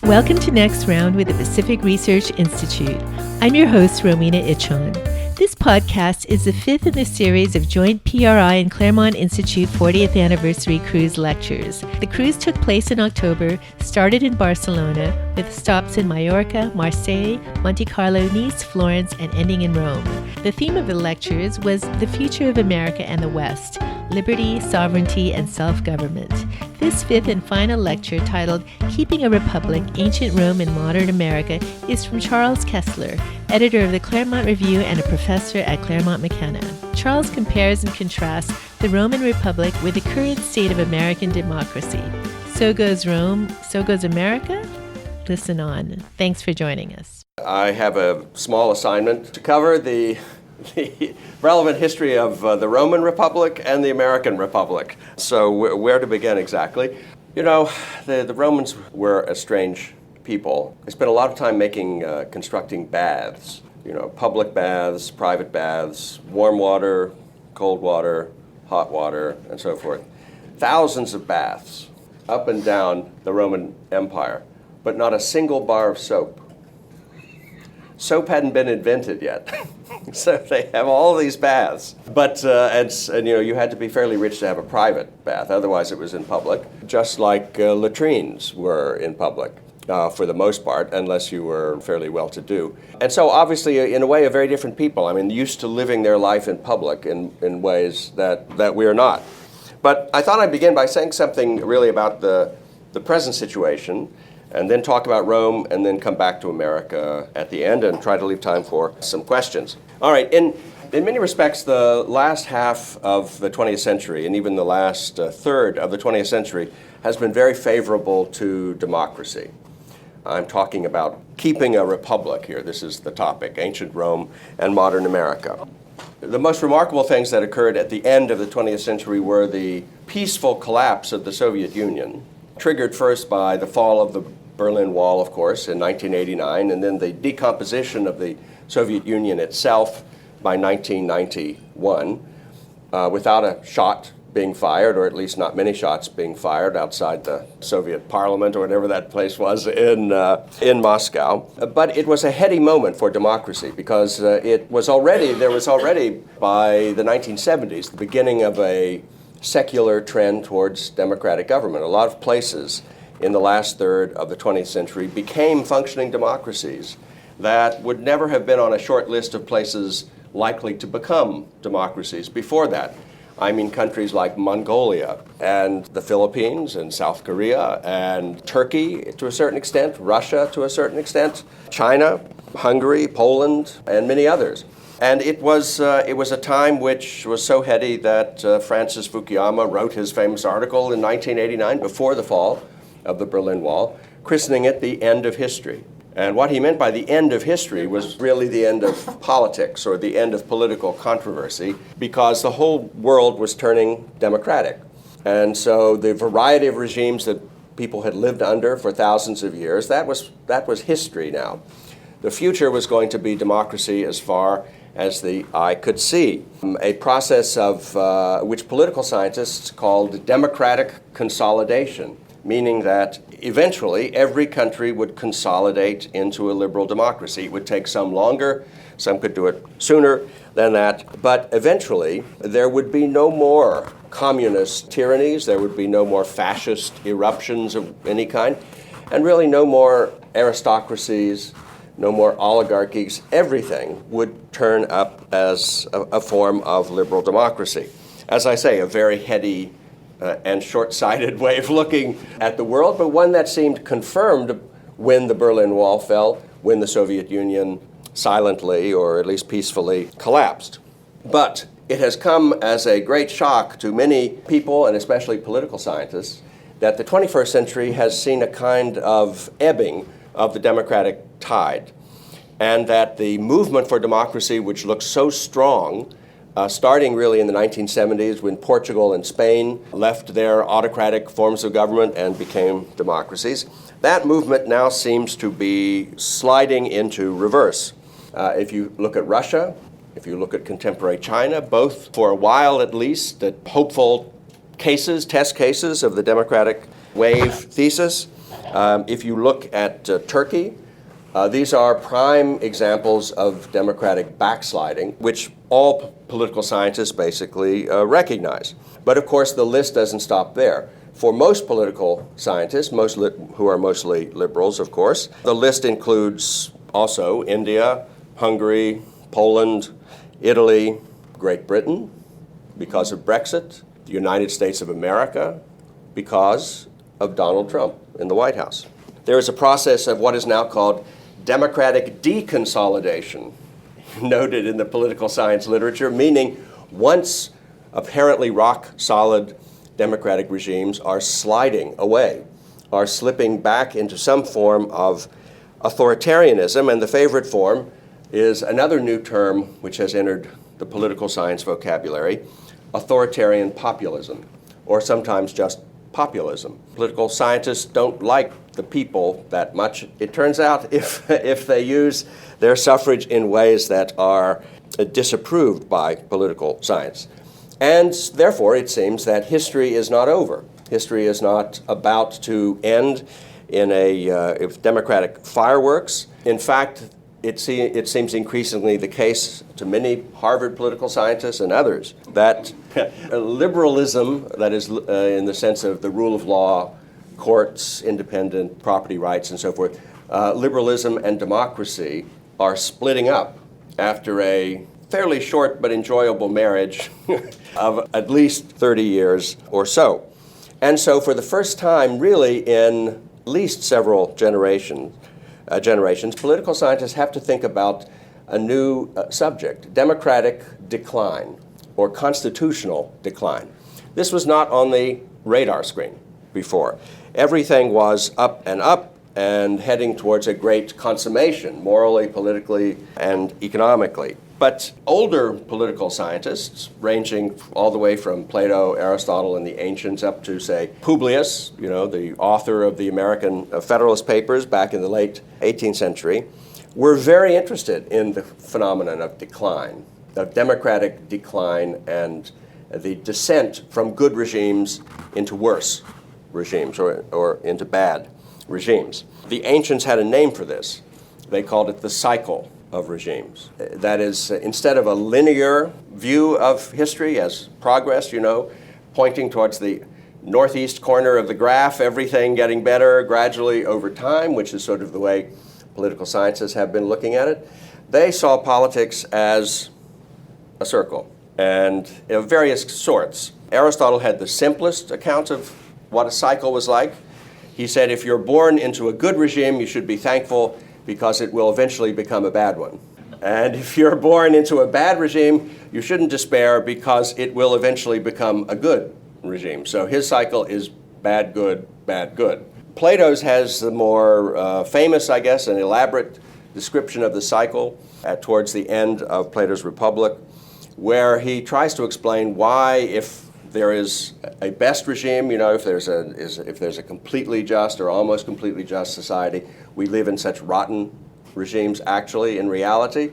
Welcome to Next Round with the Pacific Research Institute. I'm your host, Romina Ichon. This podcast is the fifth in the series of joint PRI and Claremont Institute 40th Anniversary Cruise Lectures. The cruise took place in October, started in Barcelona, with stops in Mallorca, Marseille, Monte Carlo, Nice, Florence, and ending in Rome. The theme of the lectures was the future of America and the West, liberty, sovereignty, and self-government. This fifth and final lecture, titled Keeping a Republic, Ancient Rome and Modern America, is from Charles Kesler, editor of the Claremont Review and a professor at Claremont McKenna. Charles compares and contrasts the Roman Republic with the current state of American democracy. So goes Rome, so goes America? Listen on. Thanks for joining us. I have a small assignment to cover the relevant history of the Roman Republic and the American Republic. So where to begin exactly? You know, the Romans were a strange people. They spent a lot of time constructing baths. You know, public baths, private baths, warm water, cold water, hot water, and so forth. Thousands of baths up and down the Roman Empire, but not a single bar of soap. Soap hadn't been invented yet, so they have all these baths. But and you know, you had to be fairly rich to have a private bath. Otherwise, it was in public, just like latrines were in public for the most part, unless you were fairly well-to-do. And so, obviously, in a way, a very different people. I mean, used to living their life in public in ways that we are not. But I thought I'd begin by saying something really about the present situation, and then talk about Rome, and then come back to America at the end and try to leave time for some questions. All right, in many respects, the last half of the 20th century, and even the last third of the 20th century, has been very favorable to democracy. I'm talking about keeping a republic here. This is the topic, ancient Rome and modern America. The most remarkable things that occurred at the end of the 20th century were the peaceful collapse of the Soviet Union, triggered first by the fall of the Berlin Wall, of course, in 1989, and then the decomposition of the Soviet Union itself by 1991, without a shot being fired, or at least not many shots being fired outside the Soviet parliament or whatever that place was in Moscow. But it was a heady moment for democracy because there was already by the 1970s the beginning of a secular trend towards democratic government. A lot of places in the last third of the 20th century became functioning democracies that would never have been on a short list of places likely to become democracies before that. I mean countries like Mongolia and the Philippines and South Korea and Turkey to a certain extent, Russia to a certain extent, China, Hungary, Poland, and many others. And it was a time which was so heady that Francis Fukuyama wrote his famous article in 1989, before the fall of the Berlin Wall, christening it the end of history. And what he meant by the end of history was really the end of politics or the end of political controversy, because the whole world was turning democratic. And so the variety of regimes that people had lived under for thousands of years, that was history now. The future was going to be democracy as far as the eye could see, a process of which political scientists called democratic consolidation, meaning that eventually every country would consolidate into a liberal democracy. It would take some longer, some could do it sooner than that, but eventually there would be no more communist tyrannies, there would be no more fascist eruptions of any kind, and really no more aristocracies, no more oligarchies. Everything would turn up as a form of liberal democracy. As I say, a very heady and short-sighted way of looking at the world, but one that seemed confirmed when the Berlin Wall fell, when the Soviet Union silently, or at least peacefully, collapsed. But it has come as a great shock to many people, and especially political scientists, that the 21st century has seen a kind of ebbing of the democratic tide, and that the movement for democracy, which looks so strong, starting really in the 1970s when Portugal and Spain left their autocratic forms of government and became democracies, that movement now seems to be sliding into reverse. If you look at Russia, if you look at contemporary China, both for a while at least, hopeful test cases of the democratic wave thesis, If you look at Turkey, these are prime examples of democratic backsliding, which all political scientists basically recognize. But of course, the list doesn't stop there. For most political scientists, who are mostly liberals, of course, the list includes also India, Hungary, Poland, Italy, Great Britain, because of Brexit, the United States of America, because of Donald Trump in the White House. There is a process of what is now called democratic deconsolidation, noted in the political science literature, meaning once apparently rock-solid democratic regimes are sliding away, are slipping back into some form of authoritarianism, and the favorite form is another new term which has entered the political science vocabulary, authoritarian populism, or sometimes just populism. Political scientists don't like the people that much. It turns out if they use their suffrage in ways that are disapproved by political science. And therefore, it seems that history is not over. History is not about to end in a democratic fireworks. In fact, it seems increasingly the case to many Harvard political scientists and others that liberalism, that is in the sense of the rule of law, courts, independent property rights, and so forth, liberalism and democracy are splitting up after a fairly short but enjoyable marriage of at least 30 years or so. And so for the first time, really, in at least several generations, political scientists have to think about a new subject, democratic decline or constitutional decline. This was not on the radar screen before. Everything was up and heading towards a great consummation, morally, politically, and economically. But older political scientists, ranging all the way from Plato, Aristotle, and the ancients up to, say, Publius, the author of the American Federalist Papers back in the late 18th century, were very interested in the phenomenon of decline, of democratic decline, and the descent from good regimes into worse regimes or into bad regimes. The ancients had a name for this. They called it the cycle of regimes. That is, instead of a linear view of history as progress, pointing towards the northeast corner of the graph, everything getting better gradually over time, which is sort of the way political scientists have been looking at it, they saw politics as a circle and of various sorts. Aristotle had the simplest account of what a cycle was like. He said, if you're born into a good regime, you should be thankful because it will eventually become a bad one. And if you're born into a bad regime, you shouldn't despair because it will eventually become a good regime. So his cycle is bad, good, bad, good. Plato's has the more famous, I guess, and elaborate description of the cycle towards the end of Plato's Republic, where he tries to explain why, if there is a best regime, if there's a completely just or almost completely just society, we live in such rotten regimes actually in reality.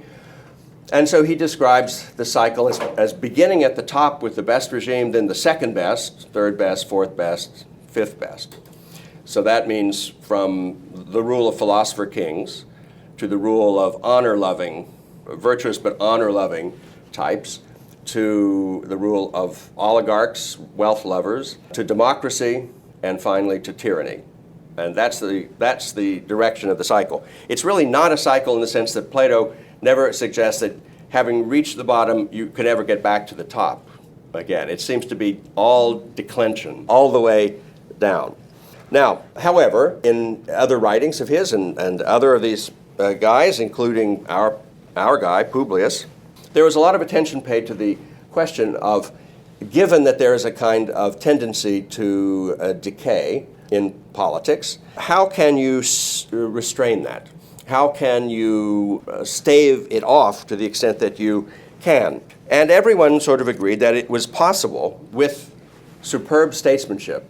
And so he describes the cycle as beginning at the top with the best regime, then the second best, third best, fourth best, fifth best. So that means from the rule of philosopher kings to the rule of honor-loving, virtuous but honor-loving types, to the rule of oligarchs, wealth lovers, to democracy, and finally to tyranny. And that's the direction of the cycle. It's really not a cycle in the sense that Plato never suggests that having reached the bottom, you could ever get back to the top again. It seems to be all declension, all the way down. Now, however, in other writings of his and other of these guys, including our guy, Publius, there was a lot of attention paid to the question of, given that there is a kind of tendency to decay in politics, how can you restrain that? How can you stave it off to the extent that you can? And everyone sort of agreed that it was possible with superb statesmanship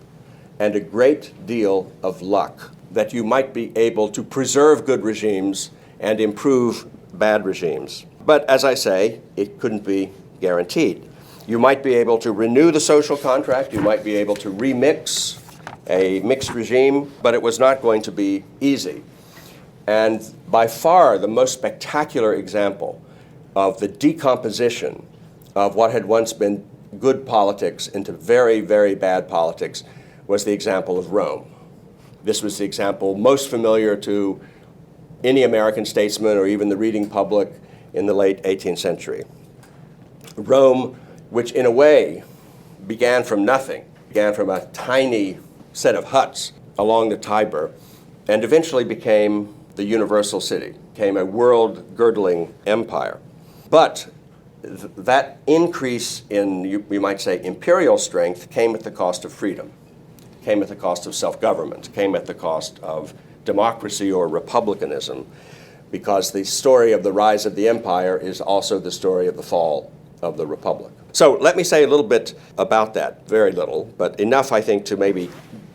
and a great deal of luck that you might be able to preserve good regimes and improve bad regimes. But as I say, it couldn't be guaranteed. You might be able to renew the social contract, you might be able to remix a mixed regime, but it was not going to be easy. And by far the most spectacular example of the decomposition of what had once been good politics into very, very bad politics was the example of Rome. This was the example most familiar to any American statesman or even the reading public in the late 18th century. Rome, which in a way began from nothing, began from a tiny set of huts along the Tiber, and eventually became the universal city, became a world-girdling empire. But that increase in, you might say, imperial strength came at the cost of freedom, came at the cost of self-government, came at the cost of democracy or republicanism, because the story of the rise of the empire is also the story of the fall of the republic. So let me say a little bit about that, very little, but enough, I think, to maybe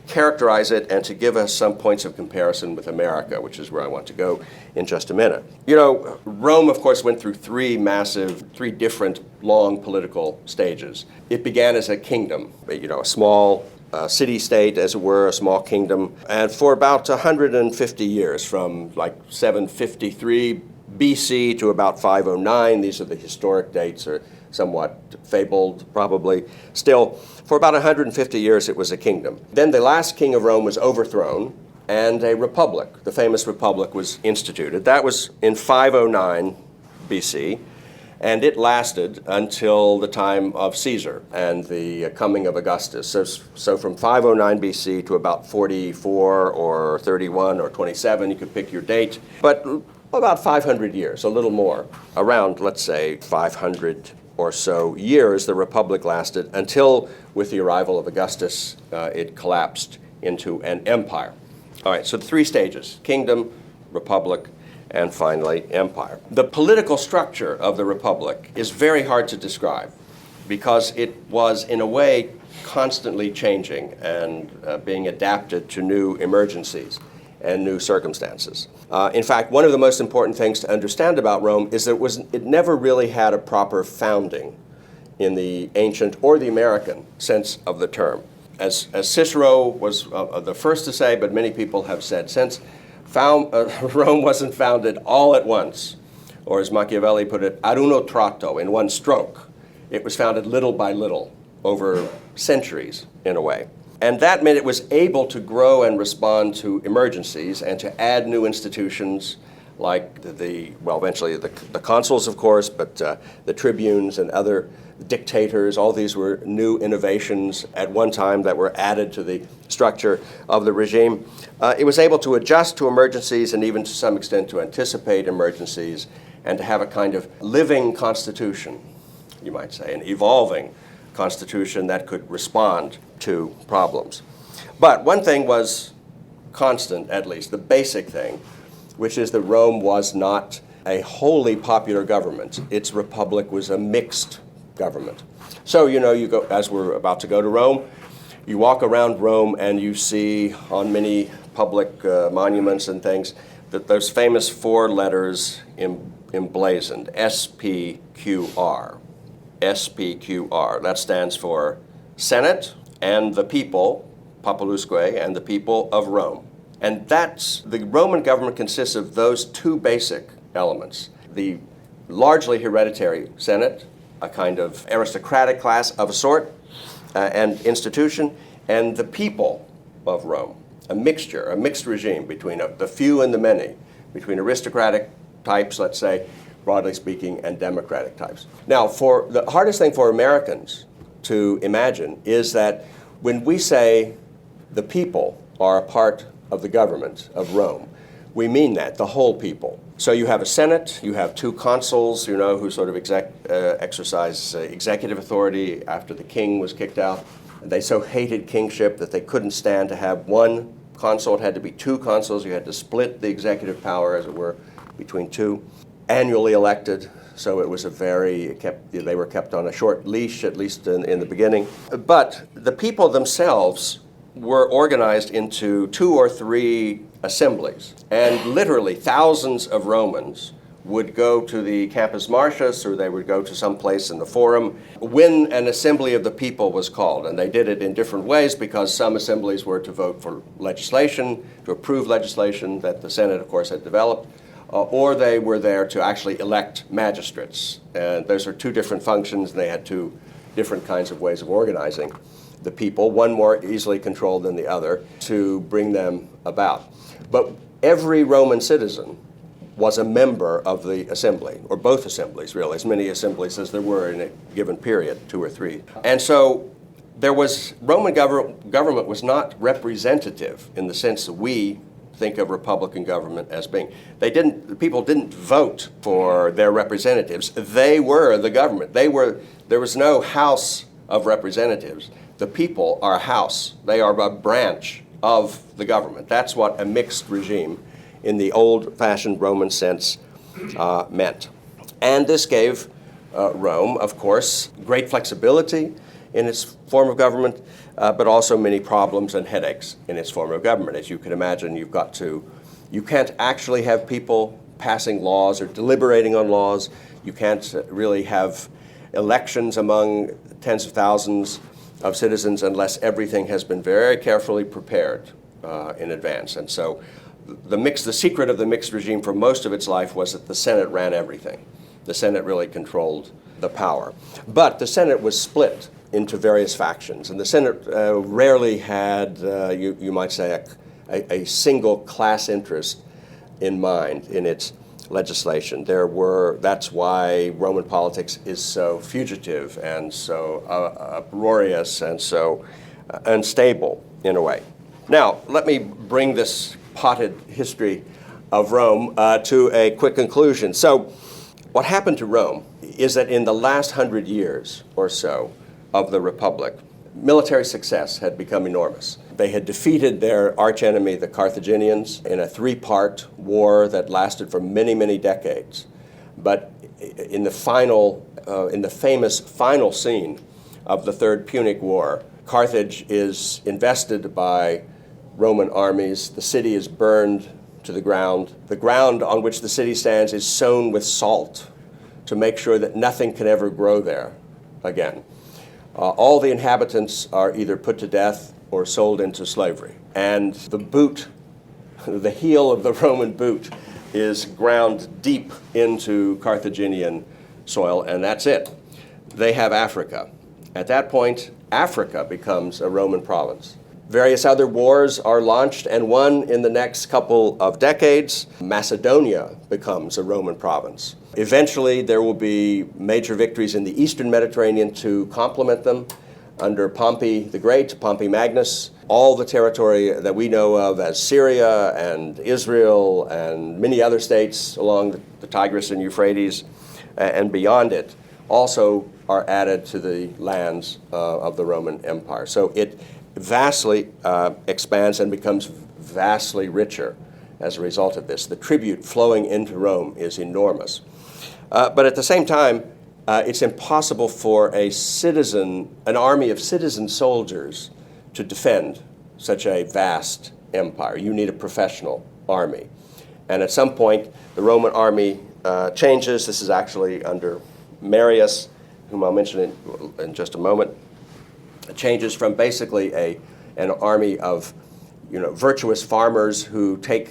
characterize it and to give us some points of comparison with America, which is where I want to go in just a minute. You know, Rome, of course, went through three different long political stages. It began as a kingdom, a small city-state, as it were, a small kingdom, and for about 150 years, from like 753 BC to about 509, these are the historic dates, are somewhat fabled, probably. Still, for about 150 years, it was a kingdom. Then the last king of Rome was overthrown, and a republic, the famous republic, was instituted. That was in 509 BC, and it lasted until the time of Caesar and the coming of Augustus. So from 509 BC to about 44 or 31 or 27, you could pick your date, but about 500 years, a little more. Around, let's say, 500 or so years, the republic lasted until, with the arrival of Augustus, it collapsed into an empire. All right, so the three stages: kingdom, republic, and finally empire. The political structure of the republic is very hard to describe because it was, in a way, constantly changing and being adapted to new emergencies and new circumstances. In fact, one of the most important things to understand about Rome is that it never really had a proper founding in the ancient or the American sense of the term. As Cicero was the first to say, but many people have said since, Rome wasn't founded all at once, or as Machiavelli put it, ad uno tratto, in one stroke. It was founded little by little, over centuries, in a way. And that meant it was able to grow and respond to emergencies and to add new institutions like eventually the consuls, of course, but the tribunes and other dictators. All these were new innovations at one time that were added to the structure of the regime. It was able to adjust to emergencies and even to some extent to anticipate emergencies and to have a kind of living constitution, you might say, an evolving constitution that could respond to problems. But one thing was constant, at least, the basic thing, which is that Rome was not a wholly popular government. Its republic was a mixed government. So, you go, as we're about to go to Rome, you walk around Rome and you see on many public monuments and things that those famous four letters emblazoned, SPQR. SPQR. That stands for Senate and the people, Populusque, and the people of Rome. And the Roman government consists of those two basic elements. The largely hereditary Senate, a kind of aristocratic class of a sort, and institution, and the people of Rome, a mixed regime between the few and the many, between aristocratic types, let's say, broadly speaking, and democratic types. Now, the hardest thing for Americans to imagine is that when we say the people are a part of the government of Rome, we mean that, the whole people. So you have a Senate, you have two consuls, who sort of exercise executive authority after the king was kicked out. They so hated kingship that they couldn't stand to have one consul. It had to be two consuls. You had to split the executive power, as it were, between two. Annually elected, so it was they were kept on a short leash, at least in the beginning. But the people themselves were organized into two or three assemblies, and literally thousands of Romans would go to the Campus Martius, or they would go to some place in the Forum when an assembly of the people was called. And they did it in different ways, because some assemblies were to vote for legislation, to approve legislation that the Senate, of course, had developed, or they were there to actually elect magistrates. And those are two different functions, and they had two different kinds of ways of organizing the people, one more easily controlled than the other, to bring them about. But every Roman citizen was a member of the assembly, or both assemblies, really, as many assemblies as there were in a given period, 2 or 3. And so Roman government was not representative in the sense that we think of republican government as being. The people didn't vote for their representatives. They were the government. There was no House of Representatives. The people are a house. They are a branch of the government. That's what a mixed regime in the old-fashioned Roman sense meant. And this gave Rome, of course, great flexibility in its form of government, but also many problems and headaches in its form of government. As you can imagine, you can't actually have people passing laws or deliberating on laws. You can't really have elections among tens of thousands of citizens unless everything has been very carefully prepared in advance. And so the secret of the mixed regime for most of its life was that the Senate ran everything. The Senate really controlled the power. But the Senate was split into various factions, and the Senate rarely had, you might say, a single class interest in mind in its legislation. That's why Roman politics is so fugitive and so uproarious and so unstable in a way. Now, let me bring this potted history of Rome to a quick conclusion. So, what happened to Rome is that in the last 100 years or so of the Republic, military success had become enormous. They had defeated their archenemy, the Carthaginians, in a 3-part war that lasted for many, many decades. But in the famous final scene of the Third Punic War, Carthage is invested by Roman armies. The city is burned to the ground. The ground on which the city stands is sown with salt to make sure that nothing can ever grow there again. All the inhabitants are either put to death or sold into slavery. And the heel of the Roman boot is ground deep into Carthaginian soil, and that's it. They have Africa. At that point, Africa becomes a Roman province. Various other wars are launched and won in the next couple of decades. Macedonia becomes a Roman province. Eventually, there will be major victories in the eastern Mediterranean to complement them. Under Pompey the Great, Pompey Magnus, all the territory that we know of as Syria and Israel and many other states along the Tigris and Euphrates and beyond it also are added to the lands of the Roman Empire. So it vastly expands and becomes vastly richer as a result of this. The tribute flowing into Rome is enormous. But at the same time, it's impossible for an army of citizen soldiers to defend such a vast empire. You need a professional army. And at some point, the Roman army changes. This is actually under Marius, whom I'll mention in just a moment. It changes from basically an army of virtuous farmers who take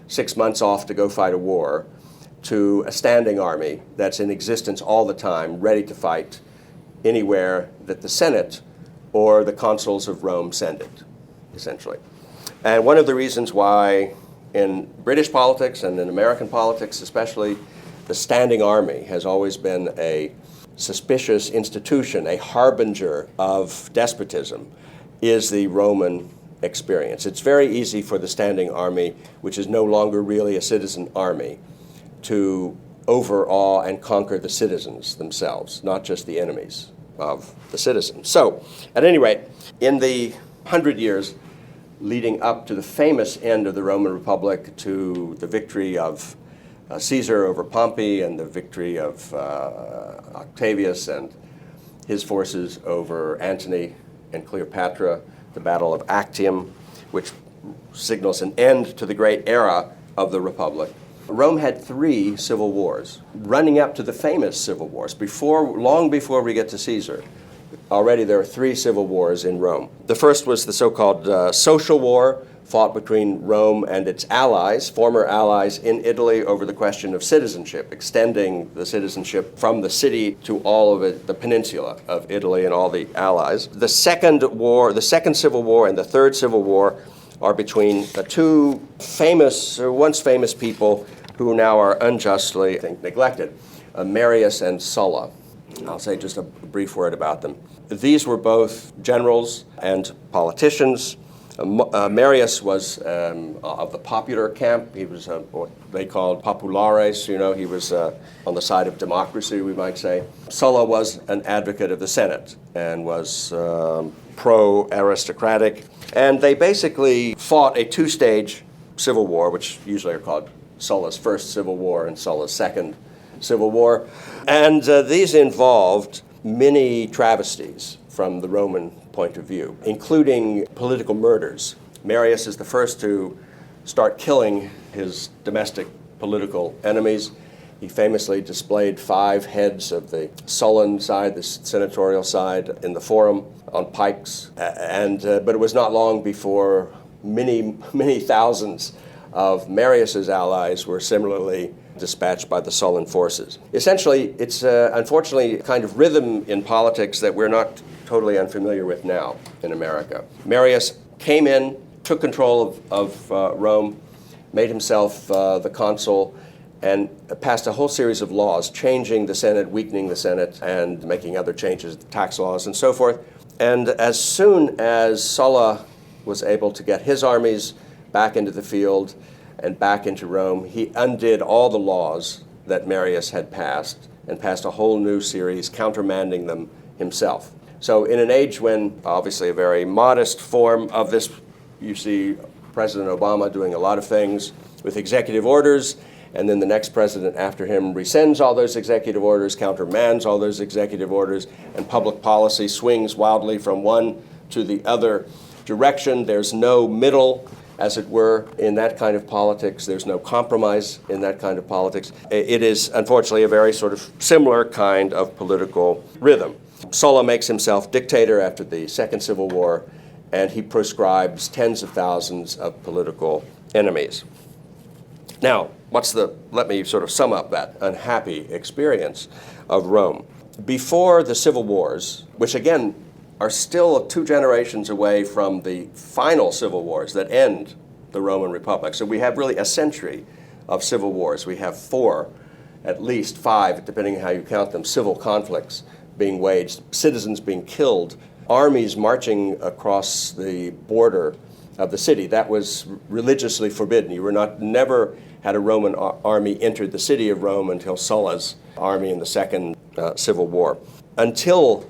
6 months off to go fight a war to a standing army that's in existence all the time, ready to fight anywhere that the Senate or the consuls of Rome send it, essentially. And one of the reasons why in British politics and in American politics especially, the standing army has always been a suspicious institution, a harbinger of despotism, is the Roman experience. It's very easy for the standing army, which is no longer really a citizen army, to overawe and conquer the citizens themselves, not just the enemies of the citizens. So, at any rate, in the 100 years leading up to the famous end of the Roman Republic, to the victory of Caesar over Pompey and the victory of Octavius and his forces over Antony and Cleopatra, the Battle of Actium, which signals an end to the great era of the Republic. Rome had 3 civil wars, running up to the famous civil wars. Long before we get to Caesar, already there are 3 civil wars in Rome. The first was the so-called social war, fought between Rome and its allies, former allies in Italy, over the question of citizenship, extending the citizenship from the city to all of it, the peninsula of Italy and all the allies. The second civil war and the third civil war are between the 2 once famous people who now are unjustly, I think, neglected, Marius and Sulla. I'll say just a brief word about them. These were both generals and politicians. Marius was of the popular camp. He was what they called populares, he was on the side of democracy, we might say. Sulla was an advocate of the Senate and was pro-aristocratic. And they basically fought a 2-stage civil war, which usually are called Sulla's first civil war and Sulla's second civil war. And these involved many travesties from the Roman point of view, including political murders. Marius is the first to start killing his domestic political enemies. He famously displayed 5 heads of the Sullan side, the senatorial side, in the Forum on pikes. But it was not long before many thousands of Marius's allies were similarly dispatched by the Sullan forces. Essentially, it's unfortunately a kind of rhythm in politics that we're not totally unfamiliar with now in America. Marius came in, took control of Rome, made himself the consul, and passed a whole series of laws, changing the Senate, weakening the Senate, and making other changes, tax laws and so forth. And as soon as Sulla was able to get his armies back into the field and back into Rome, he undid all the laws that Marius had passed and passed a whole new series, countermanding them himself. So in an age when, obviously a very modest form of this, you see President Obama doing a lot of things with executive orders, and then the next president after him rescinds all those executive orders, countermands all those executive orders, and public policy swings wildly from one to the other direction. There's no middle, as it were, in that kind of politics. There's no compromise in that kind of politics. It is, unfortunately, a very sort of similar kind of political rhythm. Sulla makes himself dictator after the Second Civil War, and he proscribes tens of thousands of political enemies. Now, let me sort of sum up that unhappy experience of Rome. Before the civil wars, which again are still 2 generations away from the final civil wars that end the Roman Republic. So we have really a century of civil wars. We have 4, at least 5, depending on how you count them, civil conflicts being waged, citizens being killed, armies marching across the border of the city. That was religiously forbidden. You were never had a Roman army entered the city of Rome until Sulla's army in the Second Civil War. Until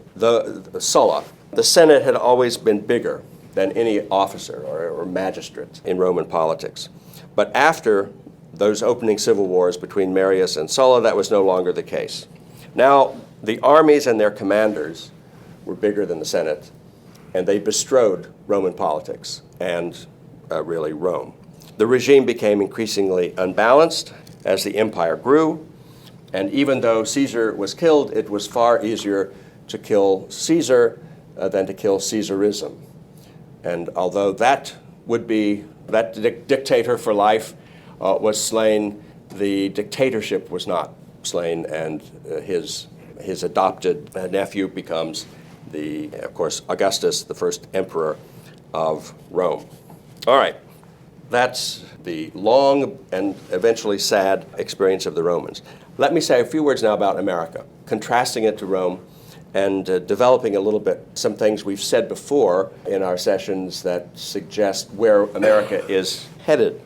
Sulla, the Senate had always been bigger than any officer or magistrate in Roman politics. But after those opening civil wars between Marius and Sulla, that was no longer the case. Now, the armies and their commanders were bigger than the Senate, and they bestrode Roman politics and really Rome. The regime became increasingly unbalanced as the empire grew, and even though Caesar was killed, it was far easier to kill Caesar than to kill Caesarism. And although that dictator for life was slain, the dictatorship was not slain, and his adopted nephew becomes of course, Augustus, the first emperor of Rome. All right, that's the long and eventually sad experience of the Romans. Let me say a few words now about America, contrasting it to Rome and developing a little bit some things we've said before in our sessions that suggest where America is headed.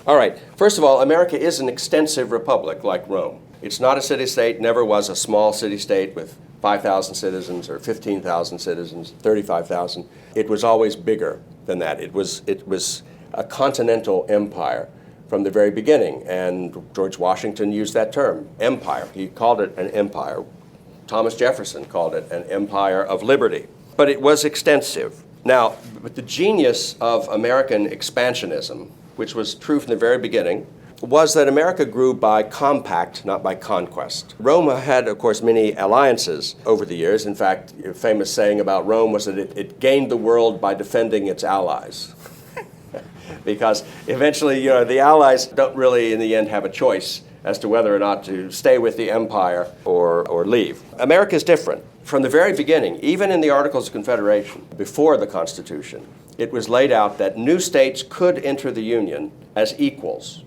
All right, first of all, America is an extensive republic like Rome. It's not a city-state, never was a small city-state with 5,000 citizens or 15,000 citizens, 35,000. It was always bigger than that. It was a continental empire from the very beginning, and George Washington used that term, empire. He called it an empire. Thomas Jefferson called it an empire of liberty. But it was extensive. Now, with the genius of American expansionism, which was true from the very beginning, was that America grew by compact, not by conquest. Rome had, of course, many alliances over the years. In fact, a famous saying about Rome was that it gained the world by defending its allies. Because eventually, the allies don't really, in the end, have a choice as to whether or not to stay with the empire or leave. America is different. From the very beginning, even in the Articles of Confederation, before the Constitution, it was laid out that new states could enter the Union as equals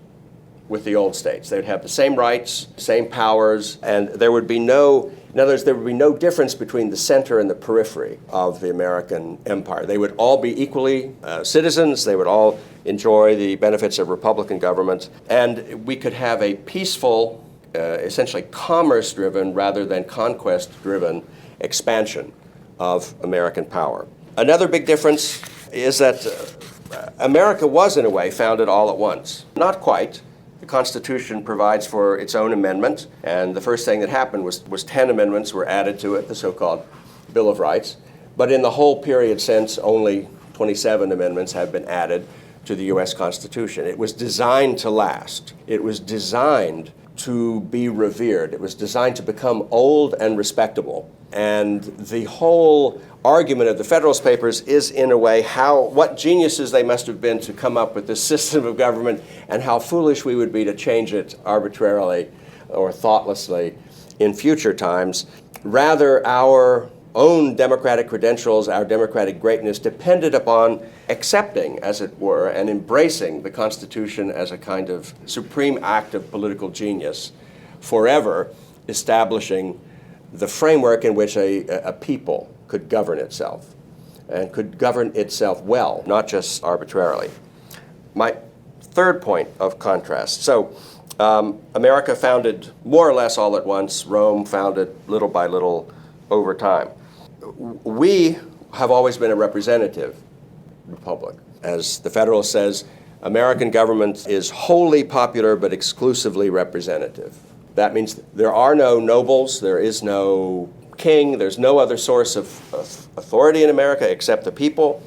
with the old states. They would have the same rights, same powers, and there would be no difference between the center and the periphery of the American empire. They would all be equally citizens. They would all enjoy the benefits of Republican government, and we could have a peaceful, essentially commerce-driven rather than conquest-driven expansion of American power. Another big difference is that America was, in a way, founded all at once. Not quite. The Constitution provides for its own amendment, and the first thing that happened was 10 amendments were added to it, the so-called Bill of Rights. But in the whole period since, only 27 amendments have been added to the U.S. Constitution. It was designed to last. It was designed to be revered. It was designed to become old and respectable. And the whole argument of the Federalist Papers is, in a way, what geniuses they must have been to come up with this system of government, and how foolish we would be to change it arbitrarily or thoughtlessly in future times. Rather, our own democratic credentials, our democratic greatness depended upon accepting, as it were, and embracing the Constitution as a kind of supreme act of political genius, forever establishing the framework in which a people could govern itself, and could govern itself well, not just arbitrarily. My third point of contrast. So America founded more or less all at once, Rome founded little by little over time. We have always been a representative republic. As the Federalist says, American government is wholly popular but exclusively representative. That means there are no nobles, there is no king, there's no other source of authority in America except the people,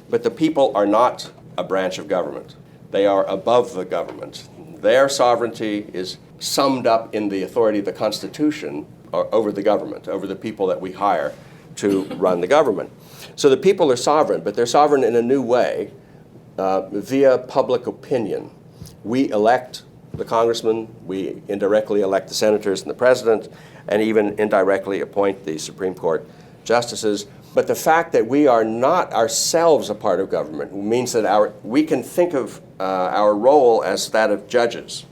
but the people are not a branch of government. They are above the government. Their sovereignty is summed up in the authority of the Constitution over the government, over the people that we hire to run the government. So the people are sovereign, but they're sovereign in a new way via public opinion. We elect the congressmen, we indirectly elect the senators and the president, and even indirectly appoint the Supreme Court justices. But the fact that we are not ourselves a part of government means that we can think of our role as that of judges.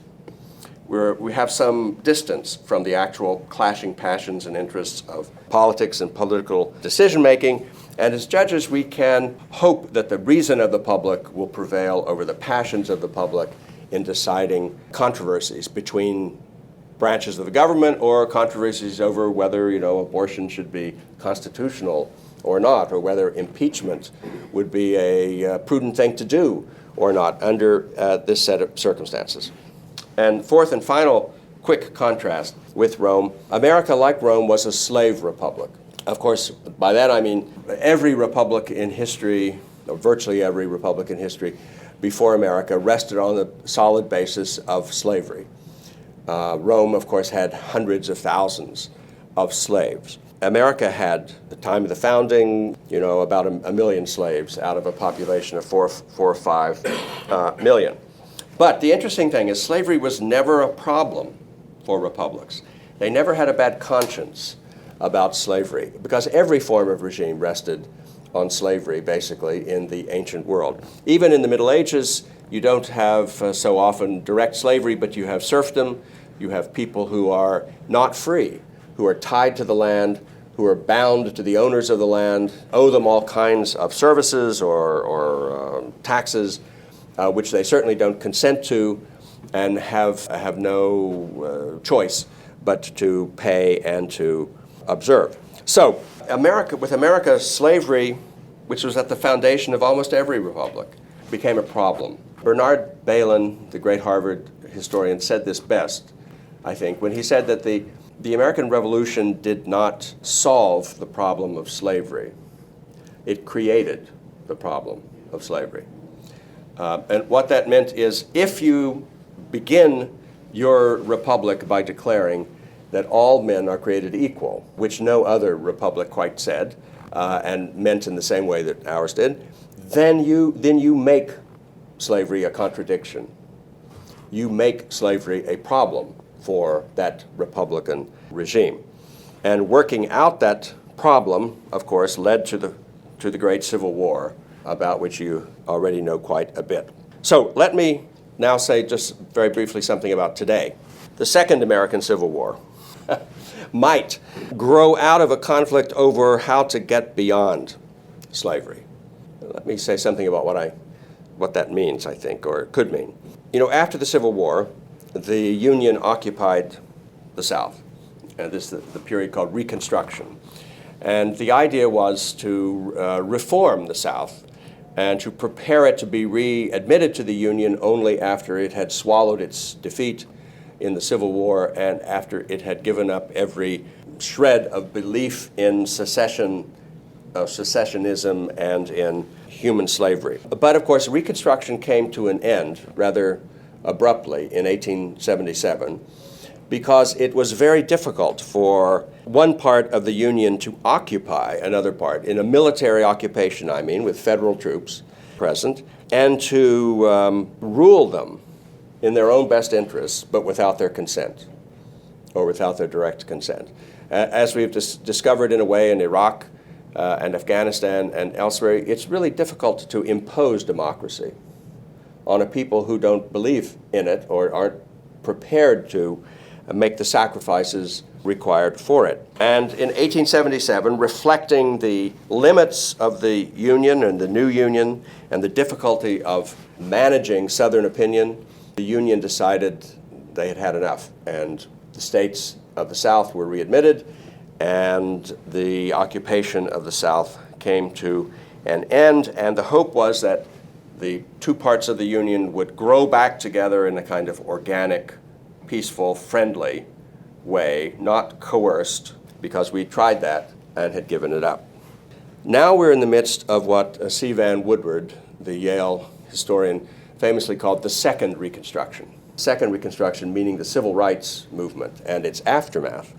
We have some distance from the actual clashing passions and interests of politics and political decision-making. And as judges, we can hope that the reason of the public will prevail over the passions of the public in deciding controversies between branches of the government, or controversies over whether, abortion should be constitutional or not, or whether impeachment would be a prudent thing to do or not under this set of circumstances. And fourth and final quick contrast with Rome, America, like Rome, was a slave republic. Of course, by that I mean every republic in history, or virtually every republic in history before America, rested on the solid basis of slavery. Rome, of course, had hundreds of thousands of slaves. America had, at the time of the founding, about a million slaves out of a population of 4 or 5 million. But the interesting thing is slavery was never a problem for republics. They never had a bad conscience about slavery, because every form of regime rested on slavery, basically, in the ancient world. Even in the Middle Ages, you don't have so often direct slavery, but you have serfdom. You have people who are not free, who are tied to the land, who are bound to the owners of the land, owe them all kinds of services or taxes, which they certainly don't consent to, and have no choice but to pay and to observe. So with America, slavery, which was at the foundation of almost every republic, became a problem. Bernard Bailyn, the great Harvard historian, said this best, I think, when he said that the American Revolution did not solve the problem of slavery. It created the problem of slavery. And what that meant is, if you begin your republic by declaring that all men are created equal, which no other republic quite said, and meant in the same way that ours did, then you make slavery a contradiction. You make slavery a problem for that Republican regime. And working out that problem, of course, led to the Great Civil War, about which you already know quite a bit. So let me now say just very briefly something about today. The Second American Civil War might grow out of a conflict over how to get beyond slavery. Let me say something about what that means, I think, or it could mean. After the Civil War, the Union occupied the South, and this is the period called Reconstruction. And the idea was to reform the South and to prepare it to be readmitted to the Union only after it had swallowed its defeat in the Civil War and after it had given up every shred of belief in secessionism and in human slavery. But of course, Reconstruction came to an end rather abruptly in 1877 because it was very difficult for one part of the Union to occupy another part, in a military occupation, I mean, with federal troops present, and to rule them in their own best interests, but without their consent, or without their direct consent. As we've discovered in a way in Iraq and Afghanistan and elsewhere, it's really difficult to impose democracy on a people who don't believe in it or aren't prepared to make the sacrifices required for it. And in 1877, reflecting the limits of the Union and the new Union and the difficulty of managing Southern opinion, the Union decided they had had enough, and the states of the South were readmitted, and the occupation of the South came to an end, and the hope was that the two parts of the Union would grow back together in a kind of organic, peaceful, friendly way, not coerced, because we tried that and had given it up. Now we're in the midst of what C. Vann Woodward, the Yale historian, famously called the Second Reconstruction. Second Reconstruction meaning the Civil Rights Movement and its aftermath.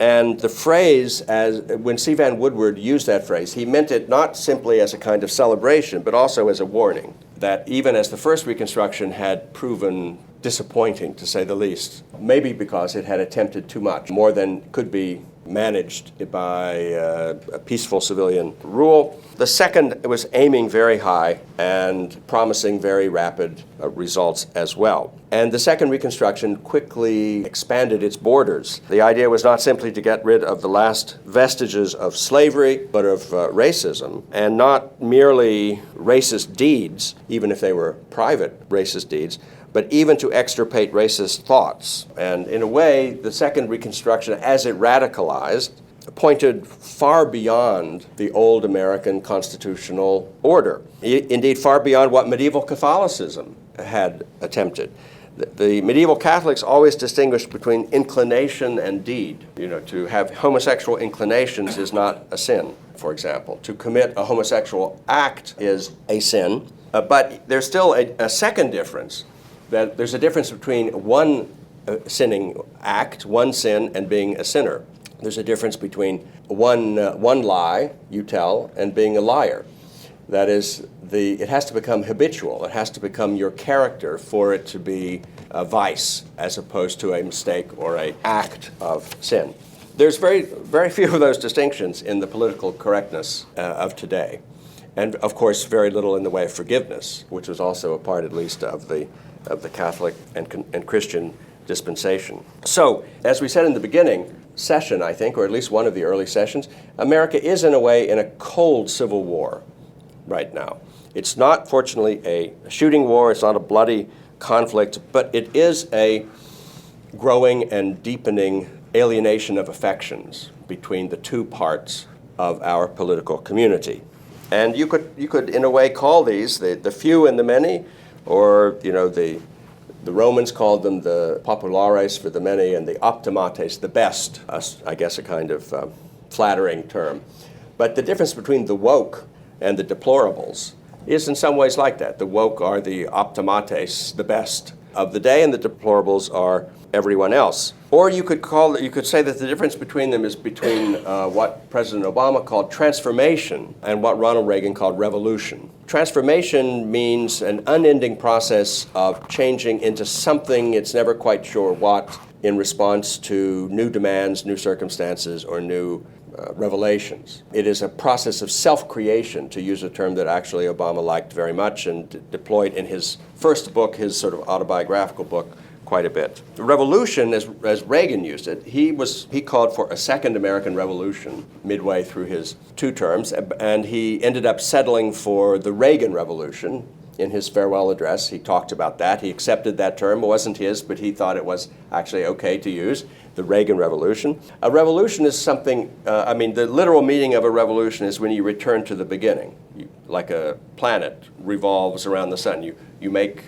And the phrase, when C. Vann Woodward used that phrase, he meant it not simply as a kind of celebration, but also as a warning that even as the First Reconstruction had proven disappointing, to say the least, maybe because it had attempted too much, more than could be managed by a peaceful civilian rule. The second was aiming very high and promising very rapid results as well. And the Second Reconstruction quickly expanded its borders. The idea was not simply to get rid of the last vestiges of slavery, but of racism, and not merely racist deeds, even if they were private racist deeds, but even to extirpate racist thoughts. And in a way, the Second Reconstruction, as it radicalized, pointed far beyond the old American constitutional order, indeed far beyond what medieval Catholicism had attempted. The medieval Catholics always distinguished between inclination and deed. To have homosexual inclinations is not a sin, for example. To commit a homosexual act is a sin. But there's still a second difference, that there's a difference between one sinning act, one sin, and being a sinner. There's a difference between one lie you tell and being a liar. That is, it has to become habitual. It has to become your character for it to be a vice as opposed to a mistake or an act of sin. There's very, very few of those distinctions in the political correctness of today. And of course, very little in the way of forgiveness, which was also a part, at least, of the Catholic and Christian dispensation. So, as we said in the beginning session, I think, or at least one of the early sessions, America is in a way in a cold civil war right now. It's not, fortunately, a shooting war, it's not a bloody conflict, but it is a growing and deepening alienation of affections between the two parts of our political community. And you could in a way call these the few and the many, or the Romans called them the populares for the many and the optimates, the best, I guess a kind of flattering term. But the difference between the woke and the deplorables is in some ways like that. The woke are the optimates, the best, of the day, and the deplorables are everyone else. Or you could say that the difference between them is between what President Obama called transformation and what Ronald Reagan called revolution. Transformation means an unending process of changing into something it's never quite sure what in response to new demands, new circumstances, or new revelations. It is a process of self-creation, to use a term that actually Obama liked very much and deployed in his first book, his sort of autobiographical book, quite a bit. The revolution, as Reagan used it, he called for a second American Revolution midway through his 2 terms, and he ended up settling for the Reagan Revolution. In his farewell address, he talked about that. He accepted that term. It wasn't his, but he thought it was actually okay to use, the Reagan Revolution. A revolution is something, the literal meaning of a revolution is when you return to the beginning. Like a planet revolves around the sun. You make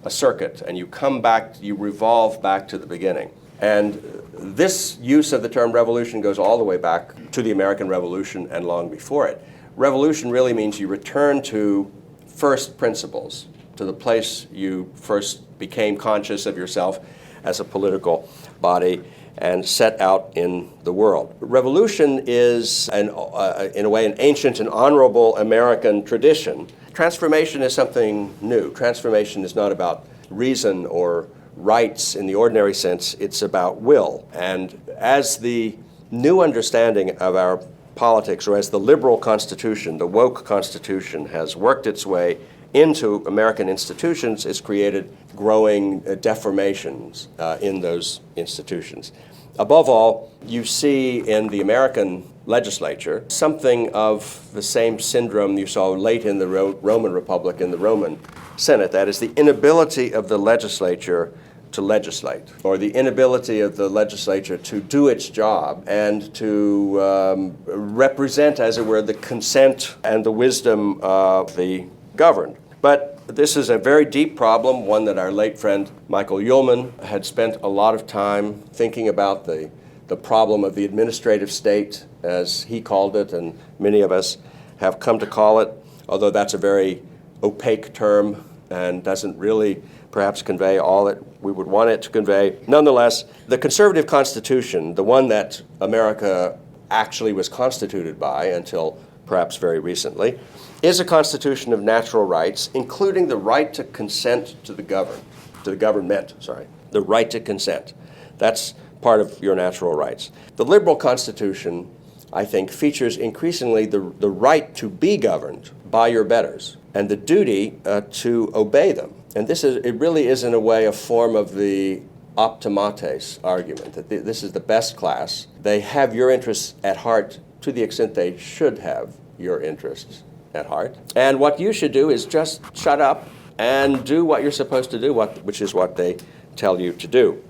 a circuit and you come back, you revolve back to the beginning. And this use of the term revolution goes all the way back to the American Revolution and long before it. Revolution really means you return to first principles, to the place you first became conscious of yourself as a political body and set out in the world. Revolution is, in a way, an ancient and honorable American tradition. Transformation is something new. Transformation is not about reason or rights in the ordinary sense. It's about will. And as the new understanding of our politics, or as the liberal constitution, the woke constitution, has worked its way into American institutions, it's created growing deformations in those institutions. Above all, you see in the American legislature something of the same syndrome you saw late in the Roman Republic in the Roman Senate. That is, the inability of the legislature to legislate, or the inability of the legislature to do its job and to represent, as it were, the consent and the wisdom of the governed. But this is a very deep problem, one that our late friend Michael Ullman had spent a lot of time thinking about, the problem of the administrative state, as he called it, and many of us have come to call it, although that's a very opaque term and doesn't really perhaps convey all that we would want it to convey. Nonetheless, the conservative constitution, the one that America actually was constituted by until perhaps very recently, is a constitution of natural rights, including the right to consent to the government, the right to consent. That's part of your natural rights. The liberal constitution, I think, features increasingly the right to be governed by your betters and the duty to obey them. And it really is, in a way, a form of the optimates argument, that this is the best class. They have your interests at heart to the extent they should have your interests at heart. And what you should do is just shut up and do what you're supposed to do, which is what they tell you to do.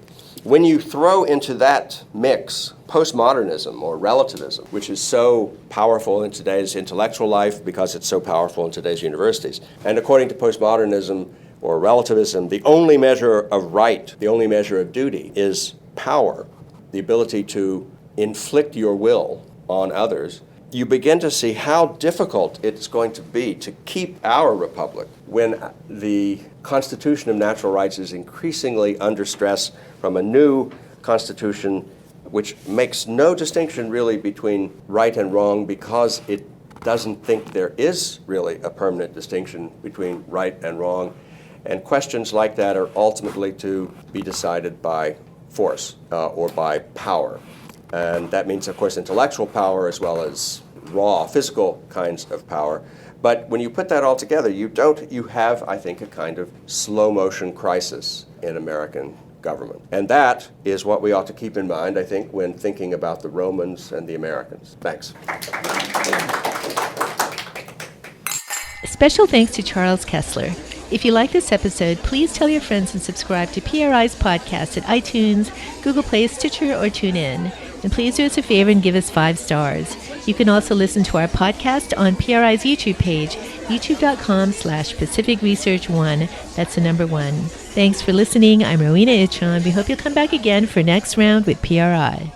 When you throw into that mix postmodernism or relativism, which is so powerful in today's intellectual life because it's so powerful in today's universities, and according to postmodernism or relativism, the only measure of right, the only measure of duty is power, the ability to inflict your will on others, you begin to see how difficult it's going to be to keep our republic when the Constitution of Natural Rights is increasingly under stress from a new constitution which makes no distinction really between right and wrong, because it doesn't think there is really a permanent distinction between right and wrong. And questions like that are ultimately to be decided by force or by power. And that means, of course, intellectual power as well as raw physical kinds of power. But when you put that all together, you have, I think, a kind of slow motion crisis in American government. And that is what we ought to keep in mind, I think, when thinking about the Romans and the Americans. Thanks. Special thanks to Charles Kesler. If you like this episode, please tell your friends and subscribe to PRI's podcast at iTunes, Google Play, Stitcher, or TuneIn. And please do us a favor and give us 5 stars. You can also listen to our podcast on PRI's YouTube page, youtube.com/Pacific Research 1. That's the number 1. Thanks for listening. I'm Rowena Itchon. We hope you'll come back again for next round with PRI.